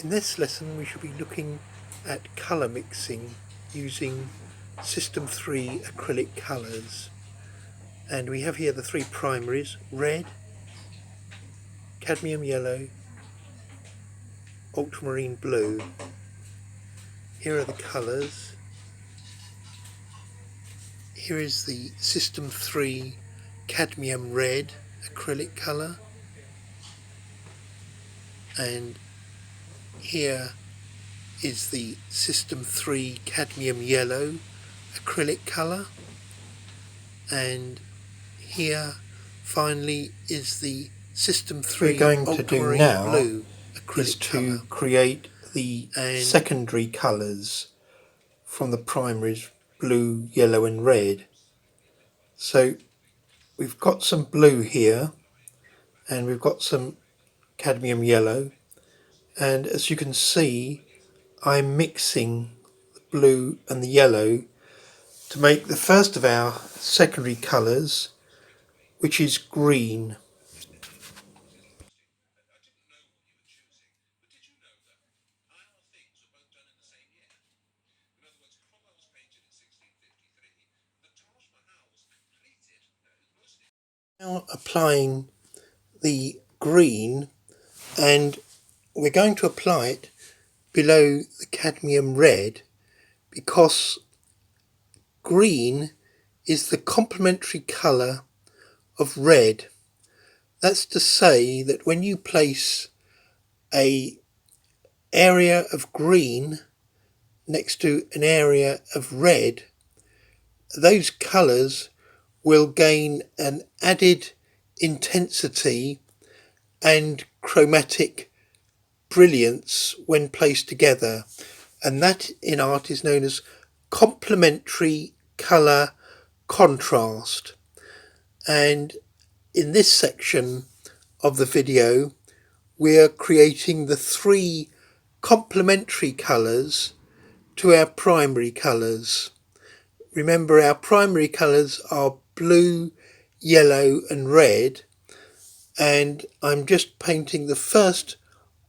In this lesson we shall be looking at colour mixing using System 3 acrylic colours, and we have here the three primaries: red, cadmium yellow, ultramarine blue. Here are the colours. Here is the System 3 cadmium red acrylic colour, and here is the System 3 cadmium yellow acrylic colour, and here finally is the System 3 ultramarine blue acrylic colour. To create the secondary colours from the primaries blue, yellow and red. So we've got some blue here and we've got some cadmium yellow, and as you can see I'm mixing the blue and the yellow to make the first of our secondary colours, which is green. Now applying the green, and we're going to apply it below the cadmium red because green is the complementary colour of red. That's to say that when you place an area of green next to an area of red, those colours will gain an added intensity and chromatic brilliance when placed together, and that in art is known as complementary colour contrast. And in this section of the video we're creating the three complementary colours to our primary colours. Remember, our primary colours are blue, yellow and red, and I'm just painting the first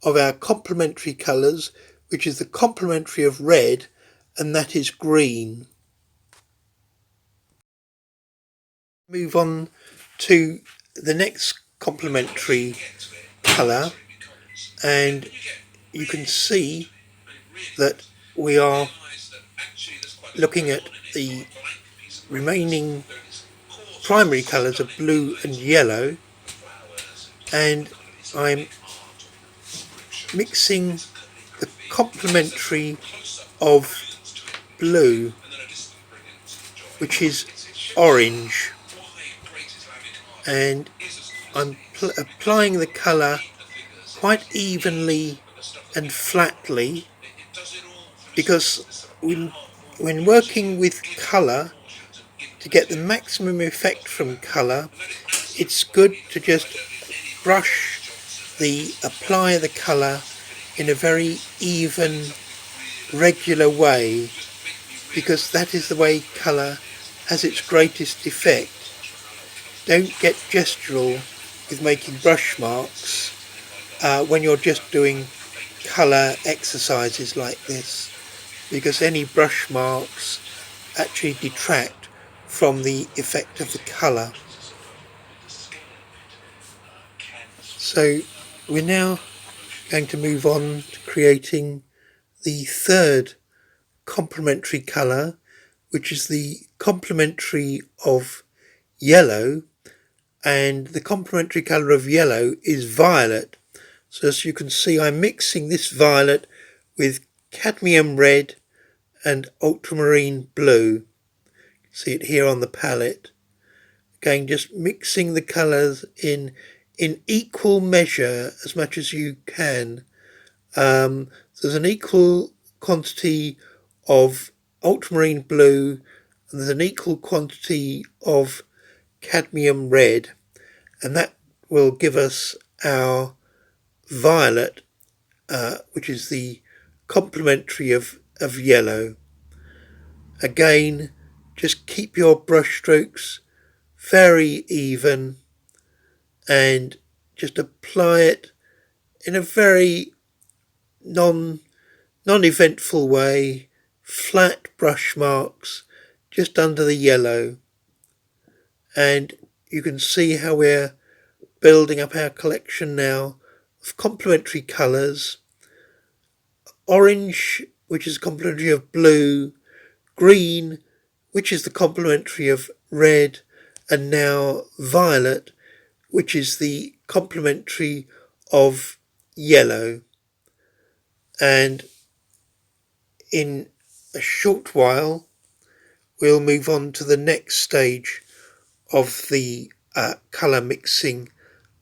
of our complementary colours, which is the complementary of red, and that is green. Move on to the next complementary colour, and you can see that we are looking at the remaining primary colours of blue and yellow, and I'm mixing the complementary of blue, which is orange, and I'm applying the colour quite evenly and flatly, because when working with colour, to get the maximum effect from colour, it's good to just apply the colour in a very even, regular way, because that is the way colour has its greatest effect. Don't get gestural with making brush marks when you're just doing colour exercises like this, because any brush marks actually detract from the effect of the colour. So we're now going to move on to creating the third complementary colour, which is the complementary of yellow, and the complementary colour of yellow is violet. So as you can see, I'm mixing this violet with cadmium red and ultramarine blue. See it here on the palette. Again, just mixing the colours in equal measure as much as you can. There's an equal quantity of ultramarine blue and there's an equal quantity of cadmium red, and that will give us our violet, which is the complementary of yellow. Again, just keep your brush strokes very even and just apply it in a very non-eventful way, flat brush marks just under the yellow. And you can see how we're building up our collection now of complementary colours. Orange, which is complementary of blue, green, which is the complementary of red, and now violet, which is the complementary of yellow. And in a short while, we'll move on to the next stage of the colour mixing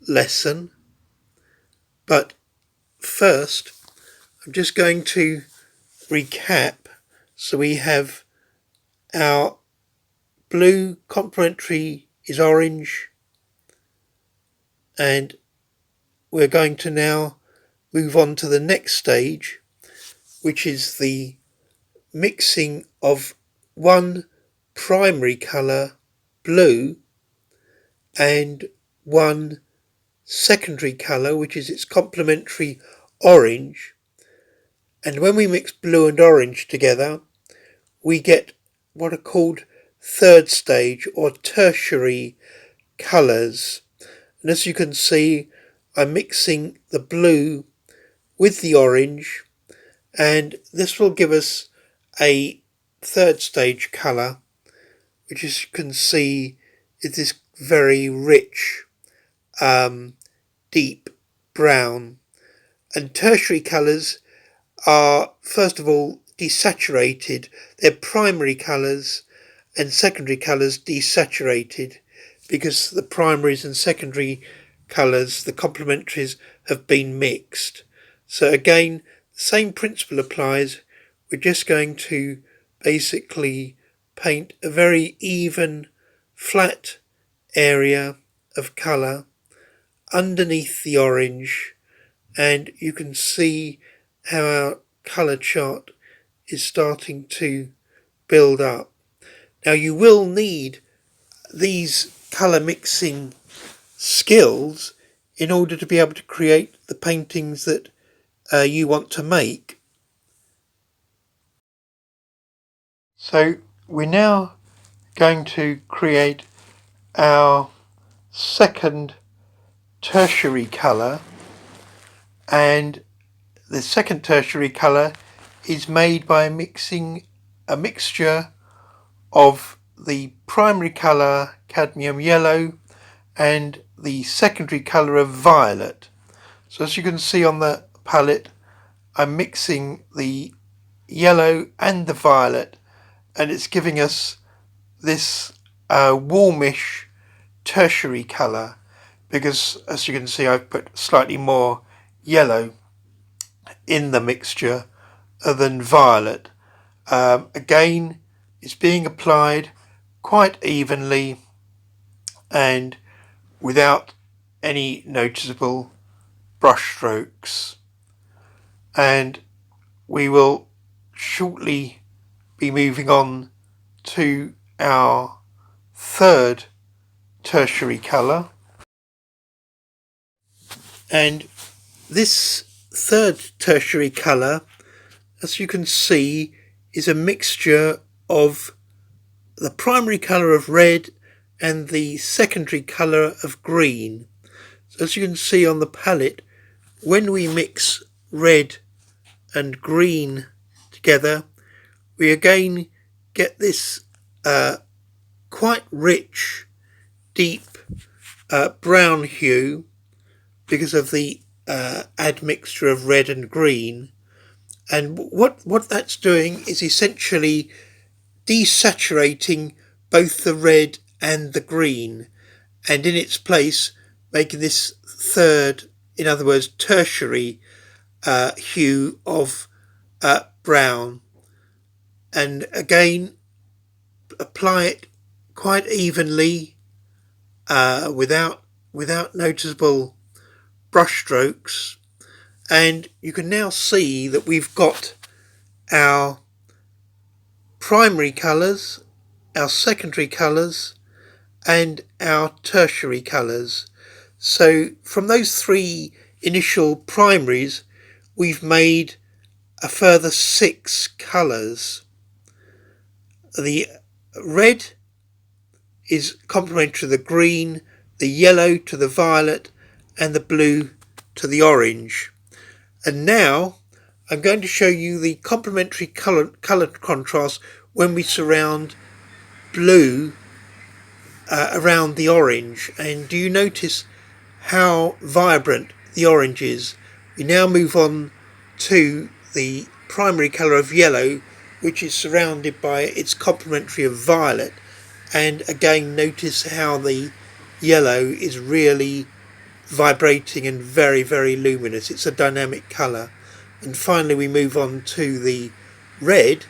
lesson. But first, I'm just going to recap. So we have our blue complementary is orange, and we're going to now move on to the next stage, which is the mixing of one primary colour, blue, and one secondary colour, which is its complementary orange. And when we mix blue and orange together, we get what are called third stage or tertiary colours. And as you can see, I'm mixing the blue with the orange, and this will give us a third stage colour, which as you can see is this very rich, deep brown. And tertiary colours are, first of all, desaturated. They're primary colours, and secondary colours desaturated, because the primaries and secondary colours, the complementaries, have been mixed. So again, the same principle applies. We're just going to basically paint a very even, flat area of colour underneath the orange, and you can see how our colour chart is starting to build up. Now you will need these colour mixing skills in order to be able to create the paintings that you want to make. So we're now going to create our second tertiary colour, and the second tertiary colour is made by mixing a mixture of the primary colour cadmium yellow and the secondary colour of violet. So as you can see on the palette, I'm mixing the yellow and the violet, and it's giving us this warmish tertiary colour, because as you can see I've put slightly more yellow in the mixture than violet. Again, it's being applied quite evenly and without any noticeable brush strokes. And we will shortly be moving on to our third tertiary colour. And this third tertiary colour, as you can see, is a mixture of the primary colour of red and the secondary colour of green. So as you can see on the palette, when we mix red and green together, we again get this quite rich, deep brown hue because of the admixture of red and green. And what that's doing is essentially desaturating both the red and the green, and in its place making this third, in other words tertiary hue of brown. And again, apply it quite evenly without noticeable brush strokes, and you can now see that we've got our primary colours, our secondary colours, and our tertiary colours. So from those three initial primaries, we've made a further 6 colours. The red is complementary to the green, the yellow to the violet, and the blue to the orange. And now I'm going to show you the complementary colour contrast when we surround blue around the orange. And do you notice how vibrant the orange is? We now move on to the primary colour of yellow, which is surrounded by its complementary of violet. And again, notice how the yellow is really vibrating and very, very luminous. It's a dynamic colour. And finally we move on to the red,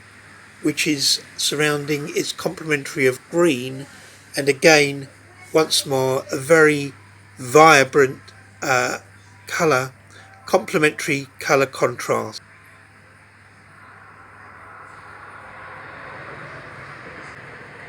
which is surrounding its complementary of green, and again, once more, a very vibrant colour, complementary colour contrast.